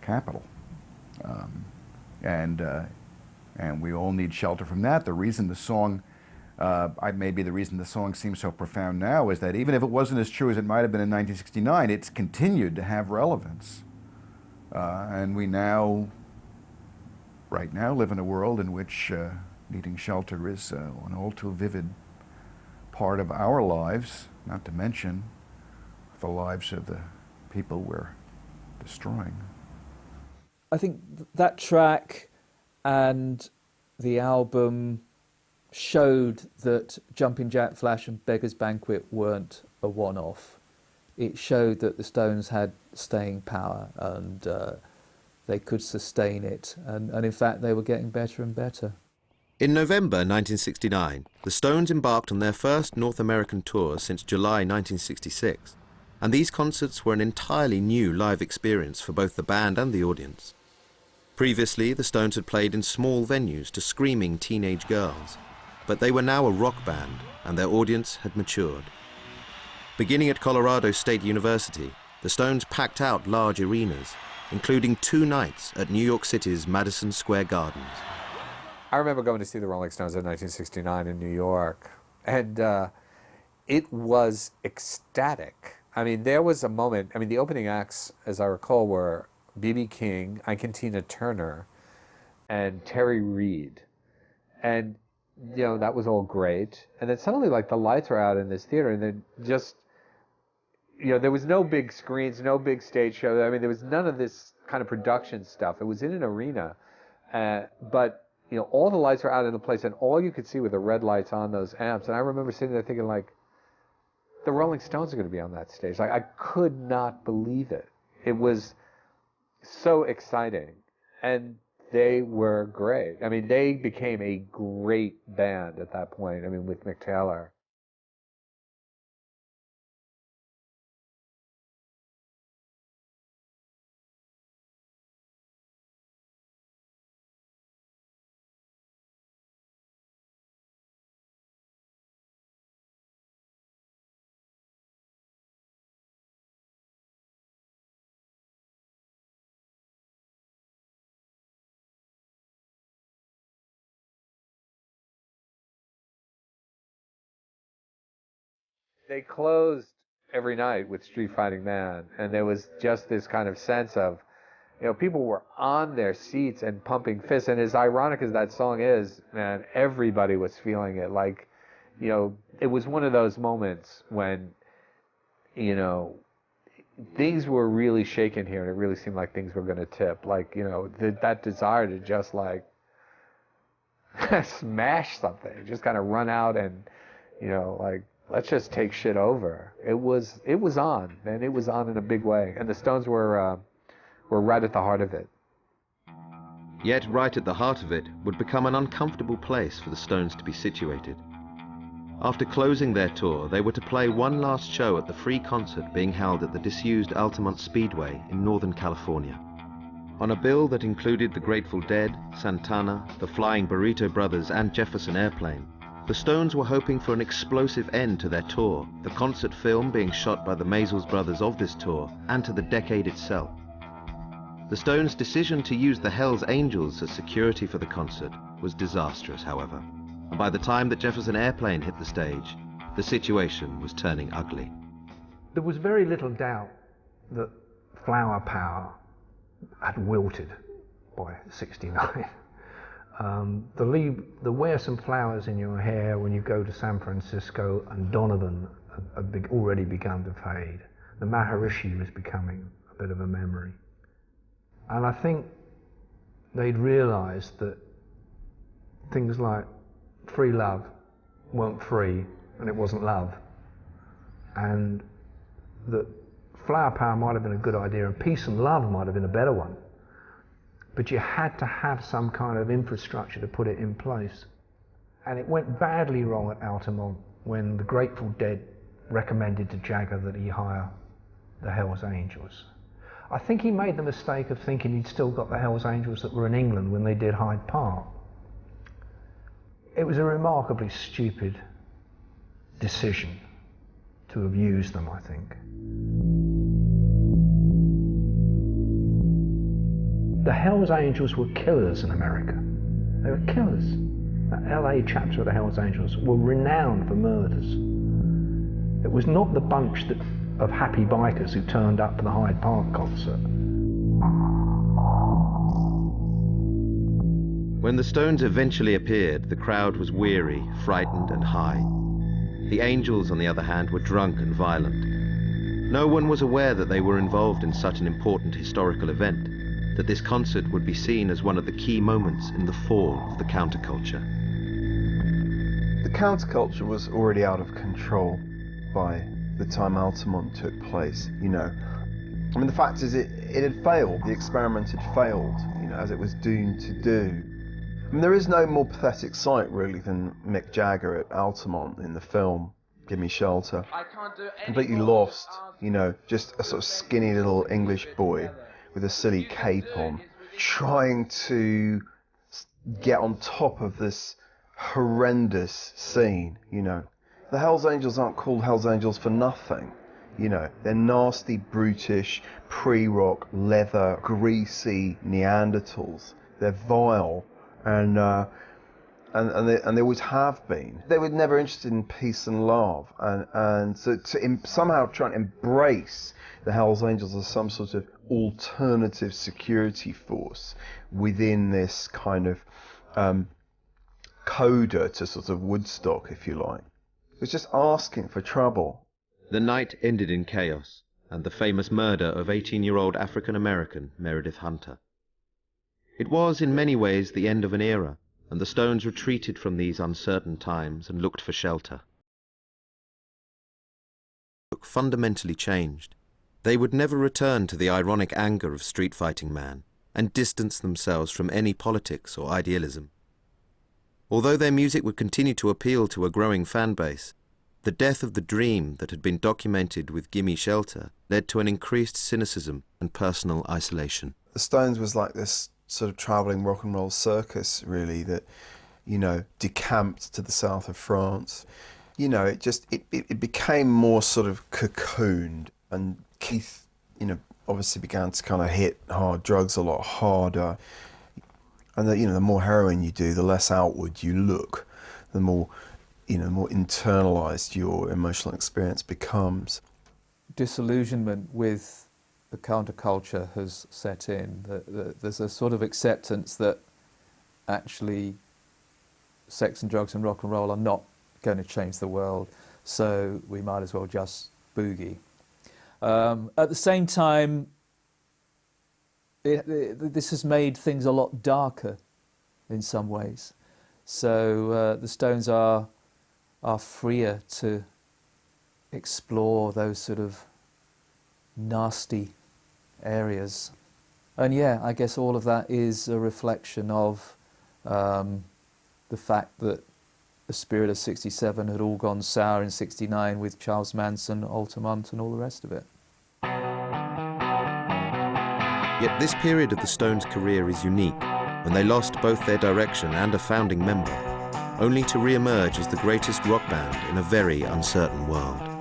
capital. And we all need shelter from that. The reason the song, maybe the reason the song seems so profound now is that even if it wasn't as true as it might have been in 1969, it's continued to have relevance. And we now, right now, live in a world in which needing shelter is an all too vivid part of our lives, not to mention the lives of the people we're destroying. I think that track and the album showed that Jumping Jack Flash and Beggar's Banquet weren't a one-off. It showed that the Stones had staying power and they could sustain it. And in fact, they were getting better and better. In November 1969, the Stones embarked on their first North American tour since July 1966. And these concerts were an entirely new live experience for both the band and the audience. Previously, the Stones had played in small venues to screaming teenage girls, but they were now a rock band, and their audience had matured. Beginning at Colorado State University, the Stones packed out large arenas, including 2 nights at New York City's Madison Square Gardens. I remember going to see the Rolling Stones in 1969 in New York, and it was ecstatic. I mean, there was a moment, I mean, the opening acts, as I recall, were B.B. King, Ike and Tina Turner, and Terry Reid. And, you know, that was all great. And then suddenly, like, the lights were out in this theater, and then just, you know, there was no big screens, no big stage show. I mean, there was none of this kind of production stuff. It was in an arena. But, you know, all the lights were out in the place, and all you could see were the red lights on those amps. And I remember sitting there thinking, like, the Rolling Stones are going to be on that stage. Like, I could not believe it. It was so exciting. And they were great. I mean, they became a great band at that point, I mean, with Mick Taylor. They closed every night with Street Fighting Man, and there was just this kind of sense of, you know, people were on their seats and pumping fists, and as ironic as that song is, man, everybody was feeling it. Like, you know, it was one of those moments when, you know, things were really shaken here, and it really seemed like things were going to tip. Like, you know, that desire to just, like, smash something, just kind of run out and, you know, like, let's just take shit over. It was on, and it was on in a big way. And the Stones were right at the heart of it. Yet right at the heart of it would become an uncomfortable place for the Stones to be situated. After closing their tour, they were to play one last show at the free concert being held at the disused Altamont Speedway in Northern California. On a bill that included the Grateful Dead, Santana, the Flying Burrito Brothers, and Jefferson Airplane, the Stones were hoping for an explosive end to their tour, the concert film being shot by the Maysles brothers of this tour, and to the decade itself. The Stones' decision to use the Hells Angels as security for the concert was disastrous, however, and by the time that Jefferson Airplane hit the stage, the situation was turning ugly. There was very little doubt that flower power had wilted by '69. The wear some flowers in your hair when you go to San Francisco and Donovan had already begun to fade. The Maharishi was becoming a bit of a memory. And I think they'd realised that things like free love weren't free and it wasn't love. And that flower power might have been a good idea and peace and love might have been a better one. But you had to have some kind of infrastructure to put it in place. And it went badly wrong at Altamont when the Grateful Dead recommended to Jagger that he hire the Hells Angels. I think he made the mistake of thinking he'd still got the Hells Angels that were in England when they did Hyde Park. It was a remarkably stupid decision to have used them, I think. The Hells Angels were killers in America. They were killers. The LA chapter of the Hells Angels were renowned for murders. It was not the bunch of happy bikers who turned up for the Hyde Park concert. When the Stones eventually appeared, the crowd was weary, frightened and high. The Angels, on the other hand, were drunk and violent. No one was aware that they were involved in such an important historical event, that this concert would be seen as one of the key moments in the fall of the counterculture. The counterculture was already out of control by the time Altamont took place, you know. I mean, the fact is it had failed. The experiment had failed, you know, as it was doomed to do. I mean, there is no more pathetic sight, really, than Mick Jagger at Altamont in the film Give Me Shelter. Completely lost, you know, just a sort of skinny little English boy with a silly cape on, trying to get on top of this horrendous scene, you know. The Hells Angels aren't called Hells Angels for nothing, you know. They're nasty, brutish, pre-rock, leather, greasy Neanderthals. They're vile, and they always have been. They were never interested in peace and love, and so to somehow try and embrace the Hells Angels as some sort of alternative security force within this kind of coda to sort of Woodstock, if you like. It was just asking for trouble. The night ended in chaos and the famous murder of 18-year-old African-American Meredith Hunter. It was in many ways the end of an era, and the Stones retreated from these uncertain times and looked for shelter. Fundamentally changed. They would never return to the ironic anger of Street Fighting Man and distance themselves from any politics or idealism. Although their music would continue to appeal to a growing fan base, the death of the dream that had been documented with Gimme Shelter led to an increased cynicism and personal isolation. The Stones was like this sort of travelling rock and roll circus, really, that, you know, decamped to the south of France. You know, it became more sort of cocooned, and Keith, you know, obviously began to kind of hit hard drugs a lot harder. And the, you know, the more heroin you do, the less outward you look, the more, you know, more internalized your emotional experience becomes. Disillusionment with the counterculture has set in. There's a sort of acceptance that actually sex and drugs and rock and roll are not going to change the world, so we might as well just boogie. At the same time, this has made things a lot darker in some ways. So the Stones are freer to explore those sort of nasty areas. And yeah, I guess all of that is a reflection of the fact that the spirit of '67 had all gone sour in '69 with Charles Manson, Altamont and all the rest of it. Yet this period of the Stones' career is unique, when they lost both their direction and a founding member, only to re-emerge as the greatest rock band in a very uncertain world.